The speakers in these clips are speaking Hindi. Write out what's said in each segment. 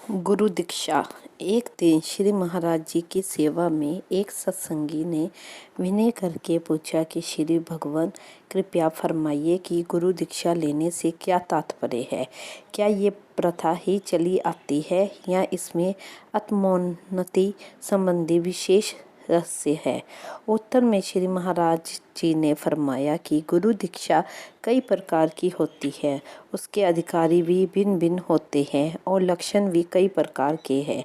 गुरु दीक्षा। एक दिन श्री महाराज जी की सेवा में एक सत्संगी ने विनय करके पूछा कि श्री भगवान कृपया फरमाइए कि गुरु दीक्षा लेने से क्या तात्पर्य है। क्या ये प्रथा ही चली आती है या इसमें आत्मोन्नति संबंधी विशेष रहस्य है। उत्तर में श्री महाराज जी ने फरमाया कि गुरु दीक्षा कई प्रकार की होती है, उसके अधिकारी भी भिन्न भिन्न होते हैं और लक्षण भी कई प्रकार के हैं।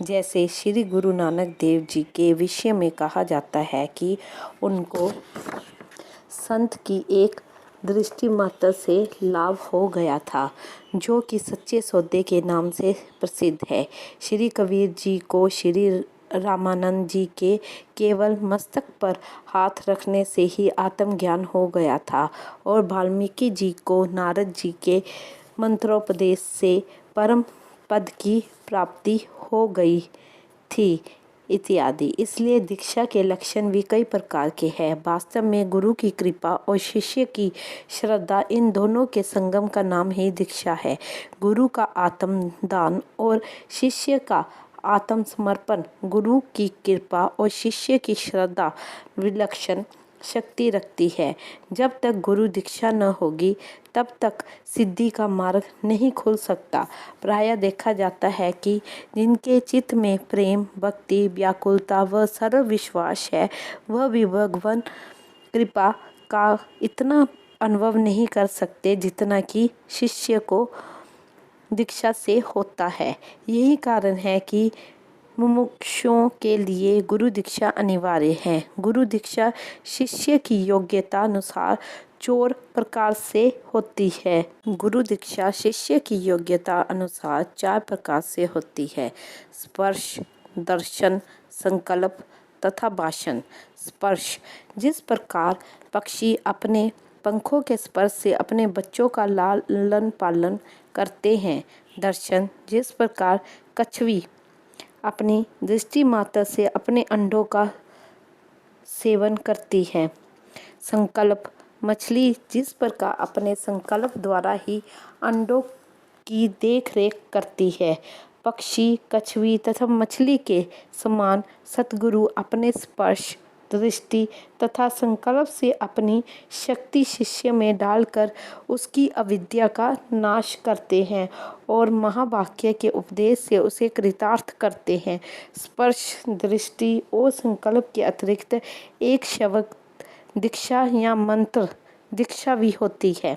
जैसे श्री गुरु नानक देव जी के विषय में कहा जाता है कि उनको संत की एक दृष्टि मात्र से लाभ हो गया था, जो कि सच्चे सौदे के नाम से प्रसिद्ध है। श्री कबीर जी को श्री रामानंद जी के केवल मस्तक पर हाथ रखने से ही आत्मज्ञान हो गया था और वाल्मीकि जी को नारद जी के मंत्रोपदेश से परम पद की प्राप्ति हो गई थी इत्यादि। इसलिए दीक्षा के लक्षण भी कई प्रकार के हैं। वास्तव में गुरु की कृपा और शिष्य की श्रद्धा, इन दोनों के संगम का नाम ही दीक्षा है। गुरु का आत्मदान और शिष्य का आत्मसमर्पण, गुरु की कृपा और शिष्य की श्रद्धा विलक्षण शक्ति रखती है। जब तक गुरु दीक्षा न होगी तब तक सिद्धि का मार्ग नहीं खुल सकता। प्रायः देखा जाता है कि जिनके चित्त में प्रेम, भक्ति, व्याकुलता व सरल विश्वास है, वह भी भगवान कृपा का इतना अनुभव नहीं कर सकते जितना कि शिष्य को दीक्षा से होता है। यही कारण है कि मुमुक्षुओं के लिए गुरु दीक्षा अनिवार्य है। गुरु दीक्षा शिष्य की योग्यता अनुसार 4 प्रकार से होती है। गुरु दीक्षा शिष्य की योग्यता अनुसार 4 प्रकार से होती है: स्पर्श, दर्शन, संकल्प तथा भाषण। स्पर्श: जिस प्रकार पक्षी अपने पंखों के स्पर्श से अपने बच्चों का लालन पालन करते हैं। दर्शन: जिस प्रकार कछुई अपनी दृष्टि मात्र से अपने अंडों का सेवन करती है। संकल्प: मछली जिस प्रकार अपने संकल्प द्वारा ही अंडों की देखरेख करती है। पक्षी, कछुई तथा मछली के समान सतगुरु अपने स्पर्श, दृष्टि तथा संकल्प से अपनी शक्ति शिष्य में डालकर उसकी अविद्या का नाश करते हैं और महावाक्य के उपदेश से उसे कृतार्थ करते हैं। स्पर्श, दृष्टि और संकल्प के अतिरिक्त एक शब्द दीक्षा या मंत्र दीक्षा भी होती है।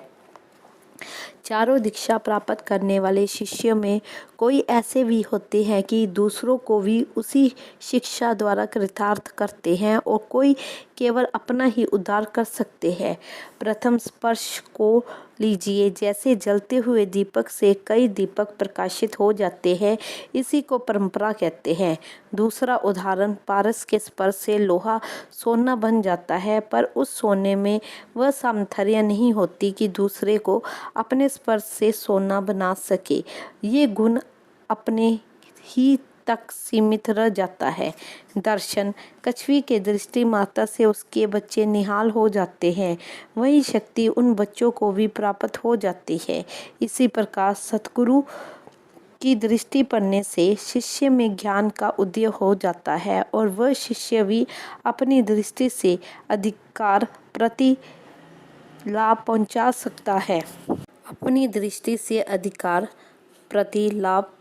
चारों दीक्षा प्राप्त करने वाले शिष्यों में कोई ऐसे भी होते हैं कि दूसरों को भी उसी शिक्षा द्वारा कृतार्थ करते हैं और कोई केवल अपना ही उद्धार कर सकते हैं। प्रथम स्पर्श को लीजिए। जैसे जलते हुए दीपक से कई दीपक प्रकाशित हो जाते हैं, इसी को परंपरा कहते हैं। दूसरा उदाहरण, पारस के स्पर्श से लोहा सोना बन जाता है, पर उस सोने में वह सामर्थ्य नहीं होती कि दूसरे को अपने स्पर्श से सोना बना सके। ये गुण अपने ही तक सीमित रह जाता है। दर्शन: कछुई के दृष्टि मात्र से उसके बच्चे निहाल हो जाते हैं, वही शक्ति उन बच्चों को भी प्राप्त हो जाती है। इसी प्रकार सतगुरु की दृष्टि पड़ने से शिष्य में ज्ञान का उदय हो जाता है और वह शिष्य भी अपनी दृष्टि से अधिकार प्रति लाभ पहुंचा सकता है। अपनी दृष्टि से अधिकार प्रति लाभ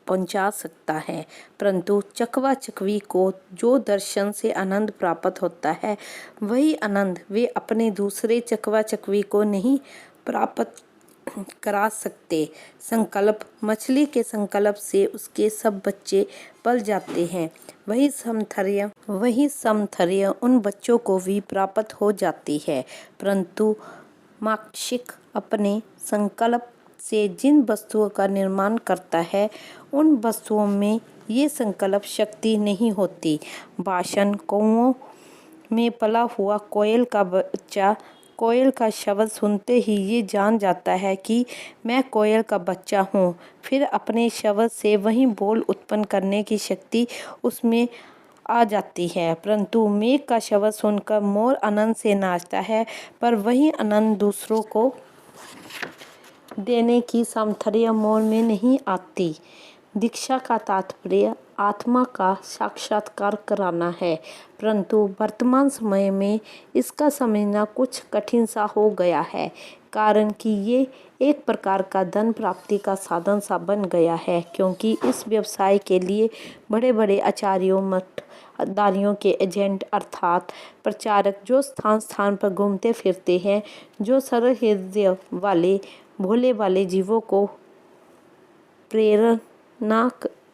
पहुंचा सकता है। परंतु चकवा चकवी को जो दर्शन से आनंद प्राप्त होता है, वही आनंद वे अपने दूसरे चकवा चकवी को नहीं प्राप्त करा सकते। संकल्प: मछली के संकल्प से उसके सब बच्चे पल जाते हैं, वही सामर्थ्य उन बच्चों को भी प्राप्त हो जाती है। परंतु माक्षिक अपने संकल्प से जिन वस्तुओं का निर्माण करता है, उन वस्तुओं में ये संकल्प शक्ति नहीं होती। भाषण: कौओं में पला हुआ कोयल का बच्चा कोयल का शब्द सुनते ही ये जान जाता है कि मैं कोयल का बच्चा हूँ, फिर अपने शब्द से वही बोल उत्पन्न करने की शक्ति उसमें आ जाती है। परंतु मेघ का शब्द सुनकर मोर आनंद से नाचता है, पर वही आनंद दूसरों को देने की सामर्थ्य मोर में नहीं आती। दीक्षा का तात्पर्य आत्मा का साक्षात्कार कराना है, परंतु वर्तमान समय में इसका समझना कुछ कठिन सा हो गया है, कारण कि ये एक प्रकार का धन प्राप्ति का साधन सा बन गया है। क्योंकि इस व्यवसाय के लिए बड़े बड़े आचार्यों, मठदारियों के एजेंट अर्थात प्रचारक जो स्थान स्थान पर घूमते फिरते हैं, जो सरल हृदय वाले भोले वाले जीवों को प्रेरणा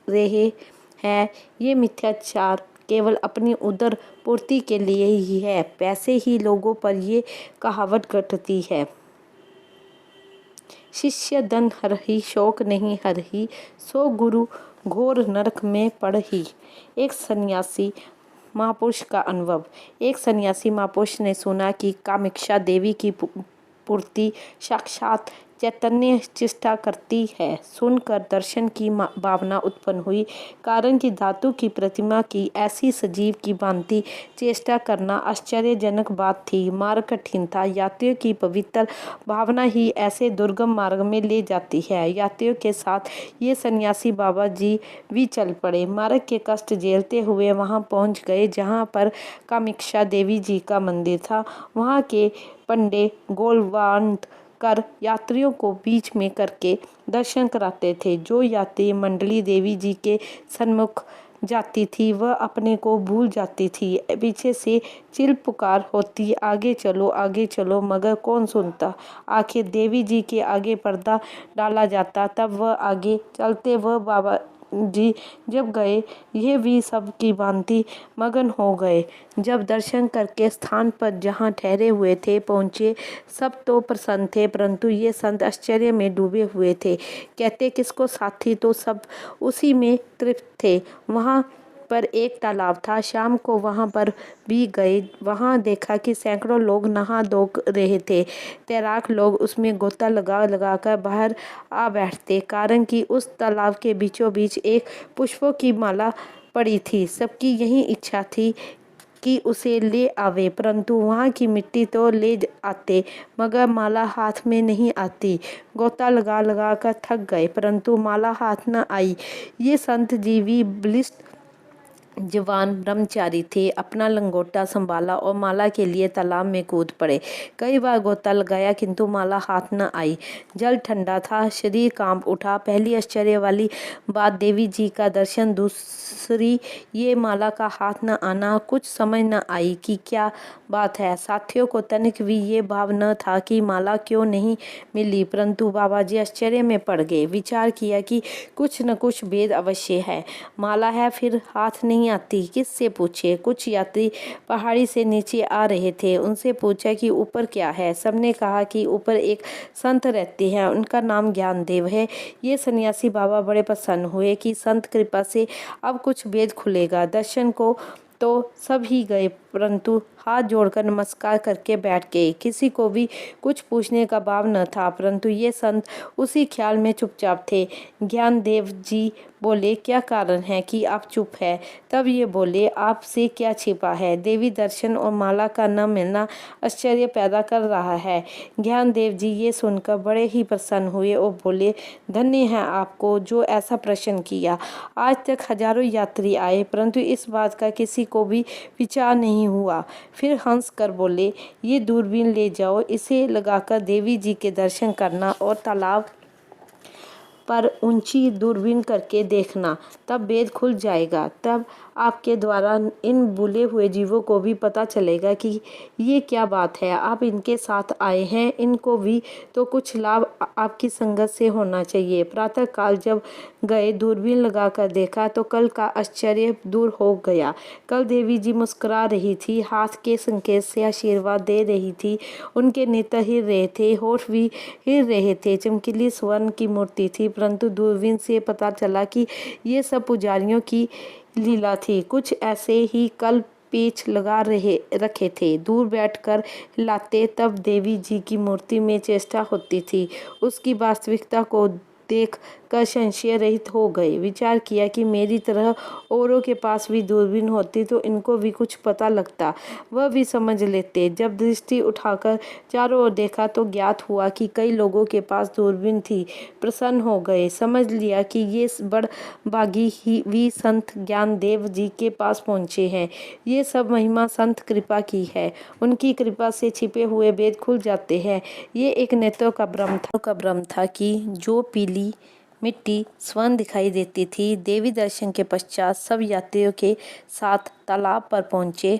रहे हैं, ये मिथ्याचार केवल अपनी उदर पूर्ति के लिए ही है। पैसे ही लोगों पर ये कहावत घटती है, शिष्य धन हरहि शोक नहीं हरहि, सो गुरु घोर नरक में पड़हि। एक सन्यासी महापुरुष का अनुभव। एक सन्यासी महापुरुष ने सुना कि कामाक्षा देवी की पूर्ति साक्षात चैतन्य चेष्टा करती है। सुनकर दर्शन की भावना उत्पन्न हुई, कारण कि धातु की प्रतिमा की ऐसी सजीव की भांति चेष्टा करना आश्चर्यजनक बात थी। मार्ग कठिन था, यात्रियों की पवित्र भावना ही ऐसे दुर्गम मार्ग में ले जाती है। यात्रियों के साथ ये सन्यासी बाबा जी भी चल पड़े। मार्ग के कष्ट झेलते हुए वहां पहुंच गए जहां पर कामाक्षा देवी जी का मंदिर था। वहां के पंडे गोलवांड कर यात्रियों को बीच में करके दर्शन कराते थे। जो यात्री मंडली देवी जी के सन्मुख जाती थी वह अपने को भूल जाती थी। पीछे से चिल पुकार होती, आगे चलो, मगर कौन सुनता। आखिर देवी जी के आगे पर्दा डाला जाता, तब वह आगे चलते। वह बाबा जी जब गए, ये भी सब की भांति मगन हो गए। जब दर्शन करके स्थान पर जहाँ ठहरे हुए थे पहुँचे, सब तो प्रसन्न थे, परंतु ये संत आश्चर्य में डूबे हुए थे। कहते किसको साथी, तो सब उसी में तृप्त थे। वहाँ पर एक तालाब था, शाम को वहां पर भी गए। वहां देखा कि सैकड़ों लोग नहा धो रहे थे। तैराक लोग उसमें गोता लगा लगा कर बाहर आ बैठते, कारण कि उस तालाब के बीचों बीच एक पुष्पों की माला पड़ी थी। सबकी यही इच्छा थी कि उसे ले आवे, परंतु वहाँ की मिट्टी तो ले आते, मगर माला हाथ में नहीं आती। गोता लगा लगा कर थक गए, परंतु माला हाथ न आई। ये संत जीवी बलिष्ठ जवान ब्रह्मचारी थे। अपना लंगोटा संभाला और माला के लिए तालाब में कूद पड़े। कई बार गोता लगाया, किंतु माला हाथ न आई। जल ठंडा था, शरीर कांप उठा। पहली आश्चर्य वाली बात देवी जी का दर्शन, दूसरी ये माला का हाथ न आना। कुछ समझ न आई कि क्या बात है। साथियों को तनिक भी ये भाव न था कि माला क्यों नहीं मिली, परंतु बाबा जी आश्चर्य में पड़ गए। विचार किया कि कुछ न कुछ भेद अवश्य है। माला है, फिर हाथ नहीं आती, किससे पूछे। कुछ यात्री पहाड़ी से नीचे आ रहे थे, उनसे पूछा कि ऊपर क्या है। सबने कहा कि ऊपर एक संत रहते हैं, उनका नाम ज्ञानदेव है। ये सन्यासी बाबा बड़े प्रसन्न हुए कि संत कृपा से अब कुछ भेद खुलेगा। दर्शन को तो सब ही गए, परंतु हाथ जोड़कर नमस्कार करके बैठ गए। किसी को भी कुछ पूछने का भाव न था, परंतु ये संत उसी ख्याल में चुपचाप थे। ज्ञानदेव जी बोले, क्या कारण है कि आप चुप है। तब ये बोले, आपसे क्या छिपा है। देवी दर्शन और माला का न मिलना आश्चर्य पैदा कर रहा है। ज्ञानदेव जी ये सुनकर बड़े ही प्रसन्न हुए और बोले, धन्य है आपको जो ऐसा प्रश्न किया। आज तक हजारों यात्री आए, परंतु इस बात का किसी को भी विचार नहीं हुआ। फिर हंस कर बोले, ये दूरबीन ले जाओ, इसे लगाकर देवी जी के दर्शन करना और तालाब पर ऊंची दूरबीन करके देखना, तब भेद खुल जाएगा। तब आपके द्वारा इन भूले हुए जीवों को भी पता चलेगा कि ये क्या बात है। आप इनके साथ आए हैं, इनको भी तो कुछ लाभ आपकी संगत से होना चाहिए। प्रातः काल जब गए, दूरबीन लगाकर देखा तो कल का आश्चर्य दूर हो गया। कल देवी जी मुस्कुरा रही थी, हाथ के संकेत से आशीर्वाद दे रही थी। उनके नेत्र हिल रहे थे, होठ भी हिल रहे थे। चमकीली स्वर्ण की मूर्ति थी, परंतु दूरबीन से पता चला कि ये सब पुजारियों की लीला थी। कुछ ऐसे ही कल पेच लगा रखे थे। दूर बैठकर हिलाते तब देवी जी की मूर्ति में चेष्टा होती थी। उसकी वास्तविकता को देख कर संशय रहित हो गए। विचार किया कि मेरी तरह औरों के पास भी दूरबीन होती तो इनको भी कुछ पता लगता, वह भी समझ लेते। जब दृष्टि उठाकर चारों ओर देखा तो ज्ञात हुआ कि कई लोगों के पास दूरबीन थी। प्रसन्न हो गए, समझ लिया कि ये बड़भागी ही भी संत ज्ञानदेव जी के पास पहुँचे हैं। ये सब महिमा संत कृपा की है, उनकी कृपा से छिपे हुए भेद खुल जाते हैं। ये एक नेत्रों का भ्रम था कि जो पीली मिट्टी स्वर्ण दिखाई देती थी। देवी दर्शन के पश्चात सब यात्रियों के साथ तालाब पर पहुँचे।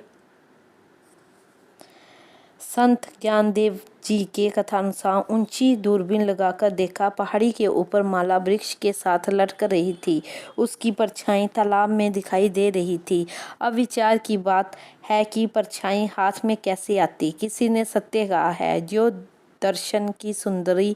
संत ज्ञानदेव जी के कथानुसार ऊंची दूरबीन लगाकर देखा, पहाड़ी के ऊपर माला वृक्ष के साथ लटक रही थी। उसकी परछाई तालाब में दिखाई दे रही थी। अब विचार की बात है कि परछाई हाथ में कैसे आती। किसी ने सत्य कहा है, जो दर्शन की सुंदरी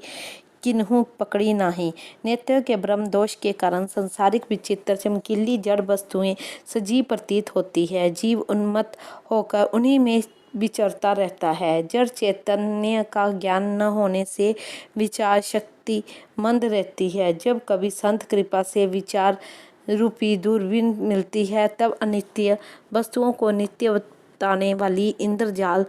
किन्हू पकड़ी नाही। नेत्र के भ्रम दोष के कारण संसारिक विचित्र चमकीली जड़ वस्तुएं सजीव प्रतीत होती है। जीव उन्मत्त होकर उन्हीं में विचरता रहता है। जड़ चैतन्य का ज्ञान न होने से विचार शक्ति मंद रहती है। जब कभी संत कृपा से विचार रूपी दूरबीन मिलती है, तब अनित्य वस्तुओं को नित्य बताने वाली इंद्रजाल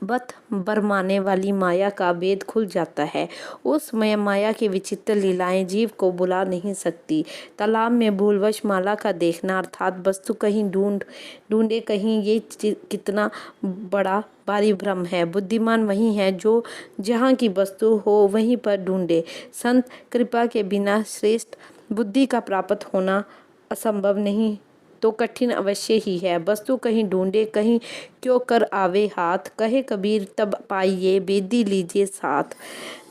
बत बरमाने वाली माया का भेद खुल जाता है। उस माया की विचित्र लीलाएं जीव को बुला नहीं सकती। तालाब में भूलवश माला का देखना अर्थात वस्तु कहीं ढूंढे कहीं, ये कितना बड़ा भारी भ्रम है। बुद्धिमान वही है जो जहाँ की वस्तु हो वहीं पर ढूंढे। संत कृपा के बिना श्रेष्ठ बुद्धि का प्राप्त होना असंभव नहीं तो कठिन अवश्य ही है। वस्तु कहीं ढूंढे कहीं क्यों कर आवे हाथ, कहे कबीर तब पाइए बेदी लीजिए साथ।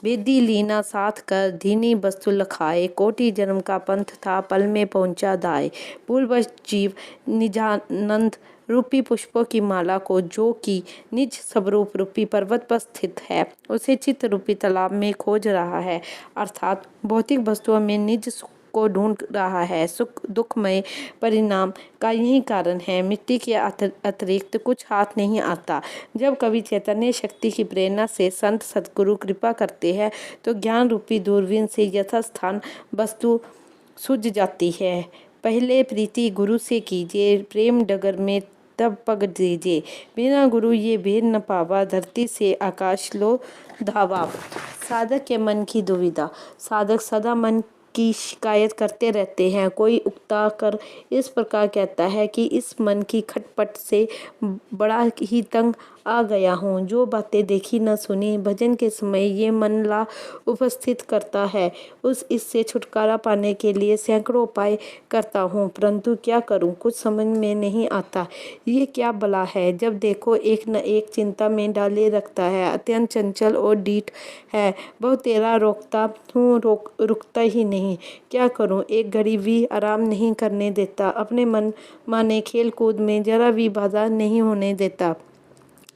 बेदी लीना साथ कर धीनी वस्तु लखाए, कोटि जन्म का पंथ था पल में पहुंचा दाए। भूलवश जीव निजानंद रूपी पुष्पों की माला को, जो कि निज स्वरूप रूपी पर्वत पर स्थित है, उसे चित्त रूपी तालाब में खोज रहा है। अर्थात भौतिक वस्तुओं में निज सुख को ढूंढ रहा है। सुख दुखमय परिणाम का यही कारण है। मिट्टी के अतिरिक्त कुछ हाथ नहीं आता। जब कभी चैतन्य शक्ति की प्रेरणा से संत सद्गुरु कृपा करते हैं तो ज्ञान रूपी दूरबीन से यथास्थान वस्तु सूझ जाती है। पहले प्रीति गुरु से कीजिए, प्रेम डगर में तब पग दीजिए। बिना गुरु ये भेद न पावा, धरती से आकाश लो धावा। साधक के मन की दुविधा। साधक सदा मन की शिकायत करते रहते हैं। कोई उकता कर इस प्रकार कहता है कि इस मन की खटपट से बड़ा ही तंग आ गया हूँ। जो बातें देखी न सुनी, भजन के समय ये मन ला उपस्थित करता है। इससे छुटकारा पाने के लिए सैकड़ों उपाय करता हूँ, परंतु क्या करूँ, कुछ समझ में नहीं आता। ये क्या बला है, जब देखो एक न एक चिंता में डाले रखता है। अत्यंत चंचल और डीठ है। बहुत तेरा रोकता हूँ, रुकता ही नहीं। क्या करूँ, एक घड़ी भी आराम नहीं करने देता। अपने मन माने खेल कूद में जरा भी बाधा नहीं होने देता।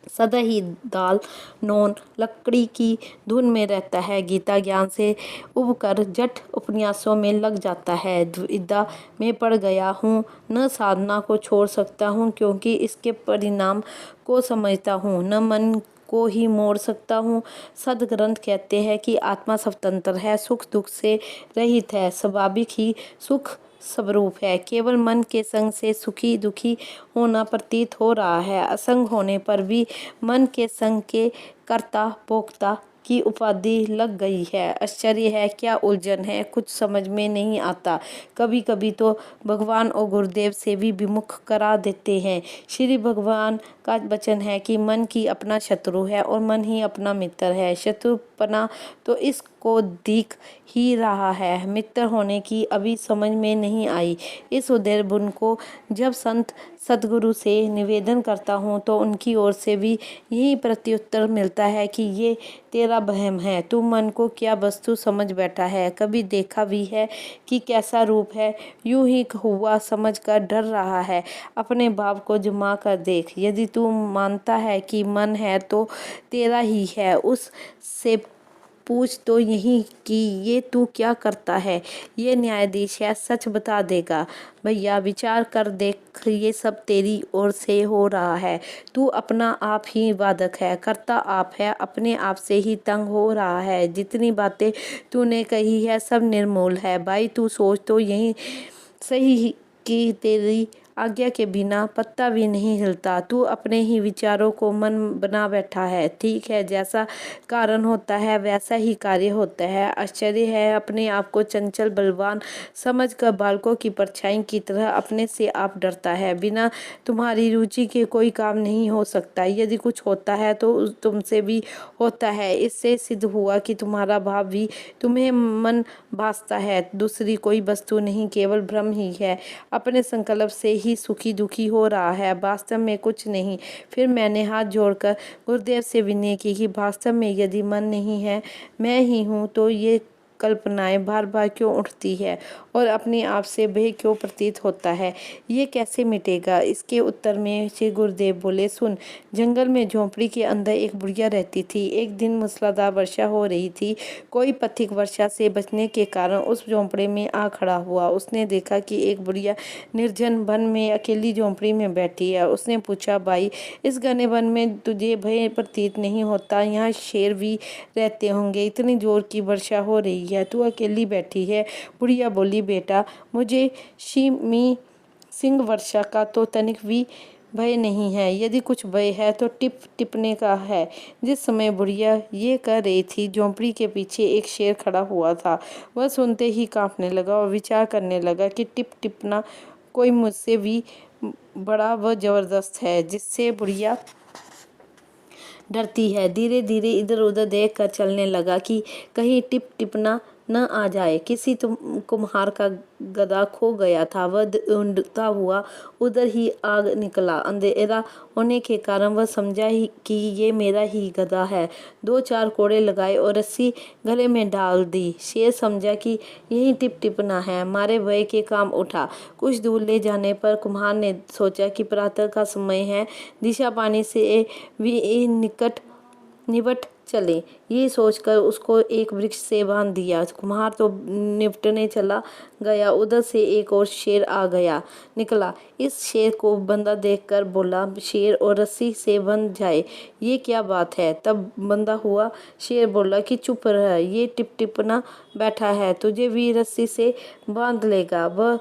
सदा ही दाल नौन लकड़ी की धुन में रहता है। गीता ज्ञान से उबकर जट उपन्यासों में लग जाता है। दुविधा में पड़ गया हूँ, न साधना को छोड़ सकता हूँ क्योंकि इसके परिणाम को समझता हूँ, न मन को ही मोड़ सकता हूँ। सदग्रंथ कहते हैं कि आत्मा स्वतंत्र है, सुख दुख से रहित है, स्वाभाविक ही सुख स्वरूप है। केवल मन के संग से सुखी दुखी होना प्रतीत हो रहा है। असंग होने पर भी मन के संग के कर्ता भोक्ता की उपाधि लग गई है। आश्चर्य है, क्या उलझन है, कुछ समझ में नहीं आता। कभी कभी तो भगवान और गुरुदेव से भी विमुख करा देते हैं। श्री भगवान का वचन है कि मन की अपना शत्रु है और मन ही अपना मित्र है। शत्रुपना तो इसको दिख ही रहा है, मित्र होने की अभी समझ में नहीं आई। इस उदय बुन को जब संत सद्गुरु से निवेदन करता हूँ तो उनकी ओर से भी यही प्रत्युत्तर मिलता है कि ये तेरा वहम है, तू मन को क्या वस्तु समझ बैठा है। कभी देखा भी है कि कैसा रूप है, यूं ही हुआ समझ कर डर रहा है। अपने भाव को जमा कर देख, यदि तू मानता है कि मन है तो तेरा ही है, उस से पूछ तो यही कि ये तू क्या करता है। ये न्यायाधीश है, सच बता देगा। भैया विचार कर देख, ये सब तेरी ओर से हो रहा है। तू अपना आप ही वादक है, करता आप है, अपने आप से ही तंग हो रहा है। जितनी बातें तूने कही है सब निर्मूल है। भाई तू सोच तो यही सही कि तेरी आज्ञा के बिना पत्ता भी नहीं हिलता। तू अपने ही विचारों को मन बना बैठा है। ठीक है, जैसा कारण होता है वैसा ही कार्य होता है। आश्चर्य है अपने आप को चंचल बलवान समझकर बालकों की परछाई की तरह अपने से आप डरता है। बिना तुम्हारी रुचि के कोई काम नहीं हो सकता। यदि कुछ होता है तो तुमसे भी होता है। इससे सिद्ध हुआ कि तुम्हारा भाव भी तुम्हें मन भासता है। दूसरी कोई वस्तु नहीं, केवल भ्रम ही है। अपने संकल्प से ही सुखी दुखी हो रहा है, वास्तव में कुछ नहीं। फिर मैंने हाथ जोड़कर गुरुदेव से विनय की कि वास्तव में यदि मन नहीं है, मैं ही हूँ, तो ये कल्पनाएं बार बार क्यों उठती है और अपने आप से भय क्यों प्रतीत होता है। ये कैसे मिटेगा। इसके उत्तर में श्री गुरुदेव बोले, सुन, जंगल में झोंपड़ी के अंदर एक बुढ़िया रहती थी। एक दिन मूसलाधार वर्षा हो रही थी। कोई पथिक वर्षा से बचने के कारण उस झोंपड़े में आ खड़ा हुआ। उसने देखा कि एक बुढ़िया निर्जन वन में अकेली झोंपड़ी में बैठी है। उसने पूछा, भाई इस घने वन में तुझे भय प्रतीत नहीं होता। यहाँ शेर भी रहते होंगे। इतनी जोर की वर्षा हो रही है, तू अकेली बैठी है। बुढ़िया बोली, बेटा मुझे शिमी सिंह वर्षा का तो तनिक भी भय नहीं है। यदि कुछ भय है तो टिप टिपने का है। जिस समय बुढ़िया ये कह रही थी, झोंपड़ी के पीछे एक शेर खड़ा हुआ था। वह सुनते ही कांपने लगा और विचार करने लगा कि टिप टिपना कोई मुझसे भी बड़ा व जबरदस्त है, जिससे बुढ़िया डरती है। धीरे धीरे इधर उधर देख कर चलने लगा कि कहीं टिप टिपना न आ जाए। किसी कुम्हार का गदा खो गया था। वह ढूंढता हुआ उधर ही आ निकला। अंधेरा होने के कारण वह समझा ही कि ये मेरा ही गदा है। दो चार कोड़े लगाए और रस्सी गले में डाल दी। शेर समझा कि यही टिप टिपना है, मारे भय के काम उठा। कुछ दूर ले जाने पर कुम्हार ने सोचा कि प्रातः का समय है, दिशा पानी से भी निबट चले। ये सोचकर उसको एक वृक्ष से बांध दिया। कुम्हार तो निपटने चला गया। उधर से एक और शेर आ गया निकला। इस शेर को बंदा देखकर बोला, शेर और रस्सी से बंध जाए, ये क्या बात है। तब बंदा हुआ। शेर बोला कि चुप रह, ये टिप टिपना बैठा है, तुझे भी रस्सी से बांध लेगा। वह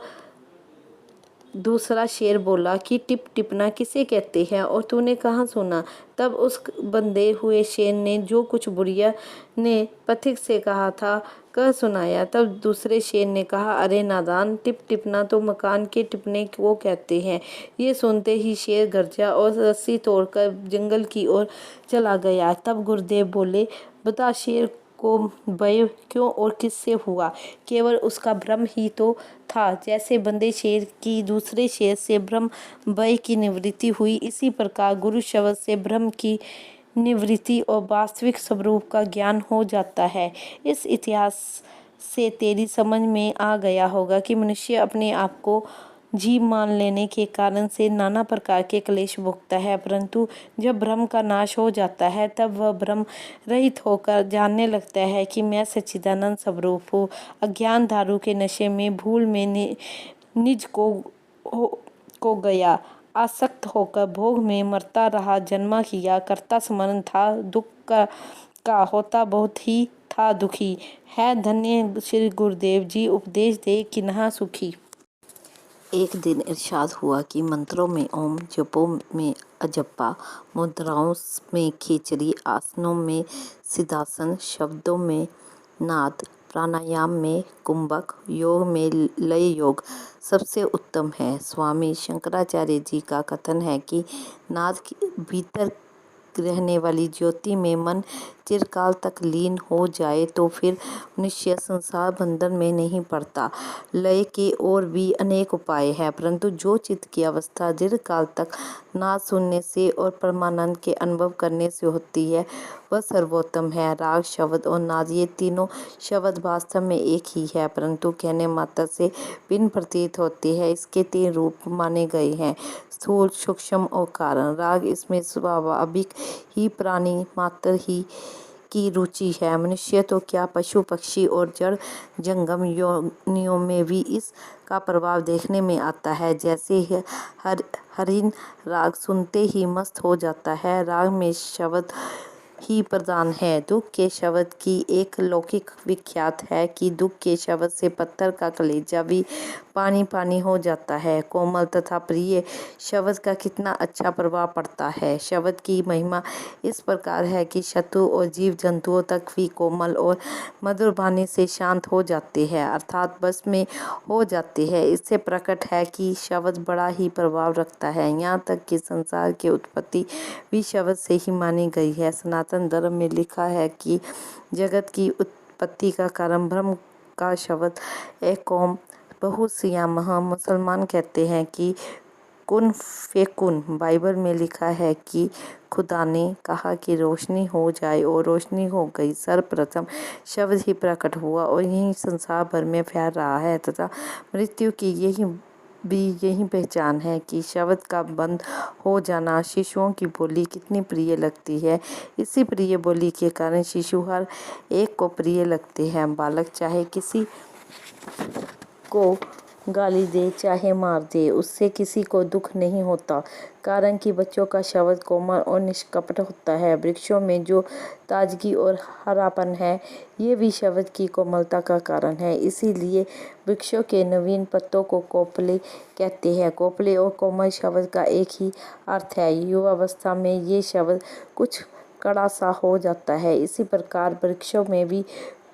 दूसरा शेर बोला कि टिप टिपना किसे कहते हैं और तूने कहाँ सुना। तब उस बंधे हुए शेर ने जो कुछ बुढ़िया ने पथिक से कहा था कह सुनाया। तब दूसरे शेर ने कहा, अरे नादान, टिप टिपना तो मकान के टिपने को कहते हैं। ये सुनते ही शेर गरजा और रस्सी तोड़कर जंगल की ओर चला गया। तब गुरुदेव बोले, बता शेर को भय क्यों और किससे हुआ। केवल उसका भ्रम ही तो था। जैसे बंदे शेर की दूसरे शेर से भ्रम भय की निवृत्ति हुई, इसी प्रकार गुरु शब्द से भ्रम की निवृत्ति और वास्तविक स्वरूप का ज्ञान हो जाता है। इस इतिहास से तेरी समझ में आ गया होगा कि मनुष्य अपने आप को जीव मान लेने के कारण से नाना प्रकार के क्लेश भोगता है, परंतु जब भ्रम का नाश हो जाता है तब वह भ्रम रहित होकर जानने लगता है कि मैं सच्चिदानंद स्वरूप हूँ। अज्ञान दारू के नशे में भूल में निज को गया, आसक्त होकर भोग में मरता रहा, जन्मा किया, करता स्मरण था, दुख का होता बहुत ही था दुखी है। धन्य श्री गुरुदेव जी, उपदेश दे किन्हा सुखी। एक दिन इरशाद हुआ कि मंत्रों में ओम, जपों में अजप्पा, मुद्राओं में खिचड़ी, आसनों में सिद्धासन, शब्दों में नाद, प्राणायाम में कुंभक, योग में लय योग सबसे उत्तम है। स्वामी शंकराचार्य जी का कथन है कि नाद के भीतर रहने वाली ज्योति में मन चिरकाल तक लीन हो जाए तो फिर मनुष्य संसार बंधन में नहीं पड़ता। लय के और भी अनेक उपाय हैं, परंतु जो चित्त की अवस्था दीर्घकाल तक नाद सुनने से और परमानंद के अनुभव करने से होती है वह सर्वोत्तम है। राग, शब्द और नाद, ये तीनों शब्द वास्तव में एक ही है, परंतु कहने मात्र से भिन्न प्रतीत होते हैं। इसके तीन रूप माने गए हैं, स्थूल, सूक्ष्म और कारण। राग इसमें स्वाभाविक ही प्राणी मात्र ही की रुचि है। मनुष्य तो क्या, पशु पक्षी और जड़ जंगम योनियों में भी इस का प्रभाव देखने में आता है। जैसे हरिण राग सुनते ही मस्त हो जाता है, राग में शब्द ही प्रधान है। दुख के शब्द की एक लौकिक विख्यात है कि दुख के शब्द से पत्थर का कलेजा भी पानी पानी हो जाता है। कोमल तथा प्रिय शब्द का कितना अच्छा प्रभाव पड़ता है। शब्द की महिमा इस प्रकार है कि शत्रु और जीव जंतुओं तक भी कोमल और मधुर वाणी से शांत हो जाते हैं, अर्थात बस में हो जाते हैं। इससे प्रकट है कि शब्द बड़ा ही प्रभाव रखता है। यहाँ तक कि संसार की उत्पत्ति भी शब्द से ही मानी गई है। सनातन धर्म में लिखा है कि जगत की उत्पत्ति का कारण ब्रह्म का शब्द एक कौम बहुत सिया महा। मुसलमान कहते हैं कि कुन फेकुन। बाइबल में लिखा है कि खुदा ने कहा कि रोशनी हो जाए और रोशनी हो गई। सर्वप्रथम शब्द ही प्रकट हुआ और यही संसार भर में फैल रहा है तथा मृत्यु की यही पहचान है कि शब्द का बंद हो जाना। शिशुओं की बोली कितनी प्रिय लगती है। इसी प्रिय बोली के कारण शिशु हर एक को प्रिय लगते हैं। बालक चाहे किसी को गाली दे चाहे मार दे, उससे किसी को दुख नहीं होता, कारण कि बच्चों का शब्द कोमल और निष्कपट होता है। वृक्षों में जो ताजगी और हरापन है, ये भी शब्द की कोमलता का कारण है। इसीलिए वृक्षों के नवीन पत्तों को कोपले कहते हैं। कोपले और कोमल शब्द का एक ही अर्थ है। युवावस्था में ये शब्द कुछ कड़ा सा हो जाता है। इसी प्रकार वृक्षों में भी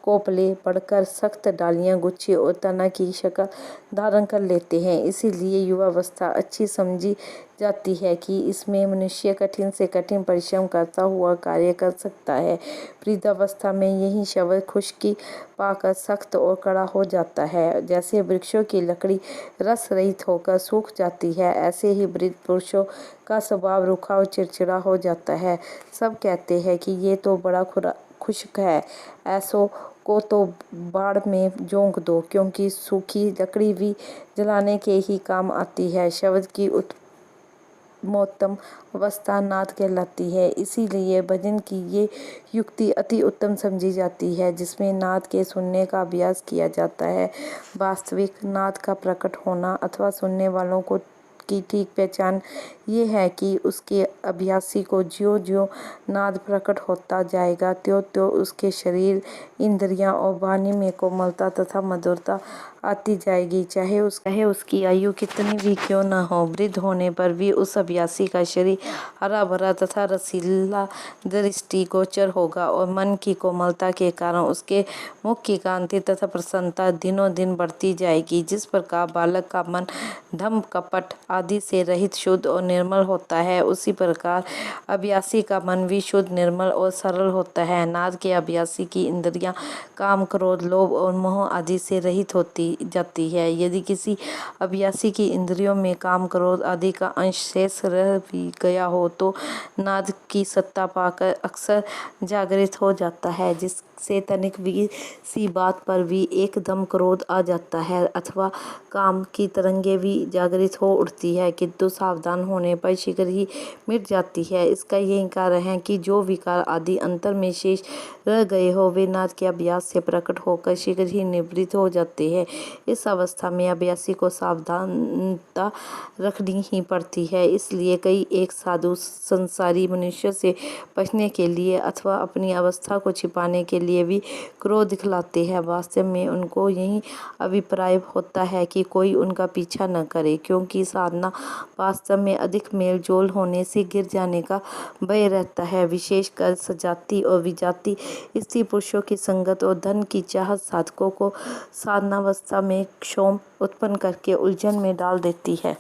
कोपले बढ़कर सख्त डालियां, गुच्छे और तना की शक्ल धारण कर लेते हैं। इसीलिए युवावस्था अच्छी समझी जाती है कि इसमें मनुष्य कठिन से कठिन परिश्रम करता हुआ कार्य कर सकता है। वृद्धावस्था में यही शब्द खुश्की पाकर सख्त और कड़ा हो जाता है। जैसे वृक्षों की लकड़ी रस रहित होकर सूख जाती है, ऐसे ही वृद्ध पुरुषों का स्वभाव रूखा और चिड़चिड़ा हो जाता है। सब कहते हैं कि ये तो बड़ा खुश्क है, ऐसों को तो बाड़ में झोंक दो, क्योंकि सूखी लकड़ी भी जलाने के ही काम आती है। शब्द की उत्तमोत्तम अवस्था नाद कहलाती है। इसीलिए भजन की ये युक्ति अति उत्तम समझी जाती है, जिसमें नाद के सुनने का अभ्यास किया जाता है। वास्तविक नाद का प्रकट होना अथवा सुनने वालों की ठीक पहचान ये है कि उसके अभ्यासी को ज्यों-ज्यों नाद प्रकट होता जाएगा, त्यों-त्यों उसके शरीर, इंद्रियां और वाणी में कोमलता तथा मधुरता आती जाएगी। चाहे उसकी आयु कितनी भी क्यों न हो, वृद्ध होने पर भी उस अभ्यासी का शरीर हरा भरा तथा रसीला दृष्टिगोचर होगा और मन की कोमलता के कारण उसके मुख की कांति तथा प्रसन्नता दिनों दिन बढ़ती जाएगी। जिस प्रकार बालक का मन धम्म कपट आदि से रहित, शुद्ध और निर्मल होता है, उसी प्रकार अभ्यासी का मन भी शुद्ध, निर्मल और सरल होता है। नाद के अभ्यासी की इंद्रियां काम, क्रोध, लोभ और मोह आदि से रहित होती जाती है। यदि किसी अभ्यासी की इंद्रियों में काम, क्रोध आदि का अंश शेष रह भी गया हो तो नाद की सत्ता पाकर अक्सर जागृत हो जाता है, जिससे तनिक भी सी बात पर भी एकदम क्रोध आ जाता है अथवा काम की तरंगे भी जागृत हो उठती है, किंतु सावधान होने पर शीघ्र ही मिट जाती है। इसका यही कारण है कि जो विकार आदि अंतर में शेष रह गए हो, वे नाद के अभ्यास से प्रकट होकर शीघ्र ही निवृत्त हो जाते हैं। इस अवस्था में अभ्यासी को सावधानता रखनी ही पड़ती है। इसलिए कई एक साधु संसारी मनुष्य से बचने के लिए अथवा अपनी अवस्था को छिपाने के लिए भी क्रोध दिखलाते हैं। वास्तव में उनको यही अभिप्राय होता है कि कोई उनका पीछा न करे, क्योंकि साधना वास्तव में अधिक मेल जोल होने से गिर जाने का भय रहता है। विशेषकर सजाति और विजाति स्त्री पुरुषों की संगत और धन की चाहत साधकों को साधनावस्था में क्षोभ उत्पन्न करके उलझन में डाल देती है।